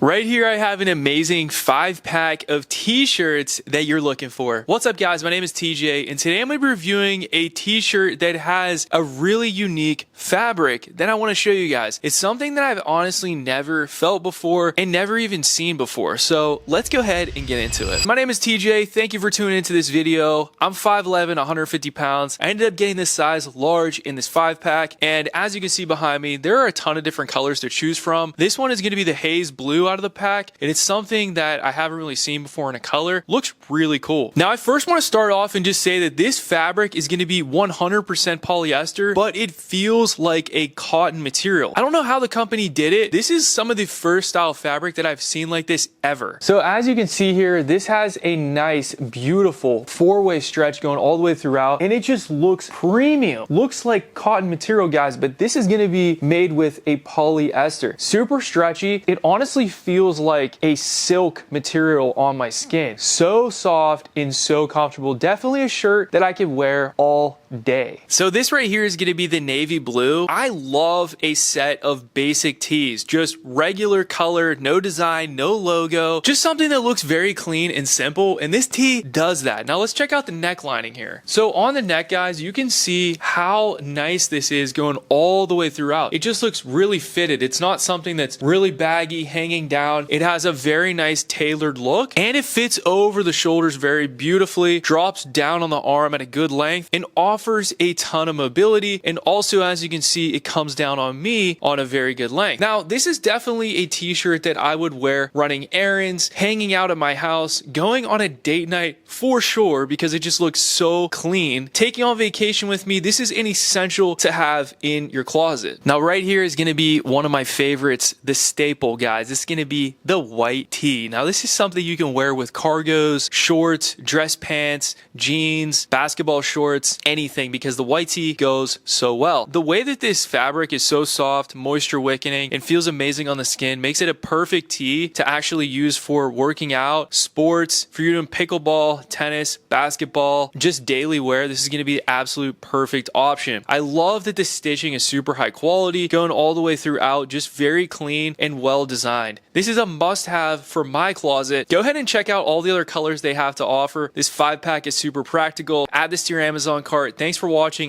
Right here I have an amazing 5-pack of t-shirts that you're looking for. What's up guys, my name is TJ and today I'm going to be reviewing a t-shirt that has a really unique fabric that I want to show you guys. It's something that I've honestly never felt before and never even seen before. So let's go ahead and get into it. My name is TJ, thank you for tuning into this video. I'm 5'11", 150 pounds. I ended up getting this size large in this 5-pack, and as you can see behind me, there are a ton of different colors to choose from. This one is going to be the haze blue out of the pack, and it's something that I haven't really seen before in a color. Looks really cool. Now I first want to start off and just say that this fabric is going to be 100% polyester, but it feels like a cotton material. I don't know how the company did it. This is some of the first style fabric that I've seen like this ever. So as you can see here, this has a nice, beautiful 4-way stretch going all the way throughout, and it just looks premium. Looks like cotton material, guys, but this is going to be made with a polyester. Super stretchy. It honestly feels like a silk material on my skin. So soft and so comfortable. Definitely a shirt that I could wear all day. So this right here is going to be the navy blue. I love a set of basic tees, just regular color, no design, no logo, just something that looks very clean and simple, and this tee does that. Now let's check out the neck lining here. So on the neck, guys, you can see how nice this is going all the way throughout. It just looks really fitted. It's not something that's really baggy hanging down. It has a very nice tailored look, and it fits over the shoulders very beautifully, drops down on the arm at a good length, and offers a ton of mobility. And also, as you can see, it comes down on me on a very good length. Now, this is definitely a t-shirt that I would wear running errands, hanging out at my house, going on a date night for sure, because it just looks so clean. Taking on vacation with me, this is an essential to have in your closet. Now, right here is going to be one of my favorites, the staple, guys. This is going to be the white tee. Now, this is something you can wear with cargos, shorts, dress pants, jeans, basketball shorts, anything, because the white tee goes so well. The way that this fabric is so soft, moisture wicking, and feels amazing on the skin makes it a perfect tee to actually use for working out, sports, for you doing pickleball, tennis, basketball, just daily wear. This is going to be the absolute perfect option. I love that the stitching is super high quality, going all the way throughout, just very clean and well designed. This is a must-have for my closet. Go ahead and check out all the other colors they have to offer. This 5-pack is super practical. Add this to your Amazon cart. Thanks for watching.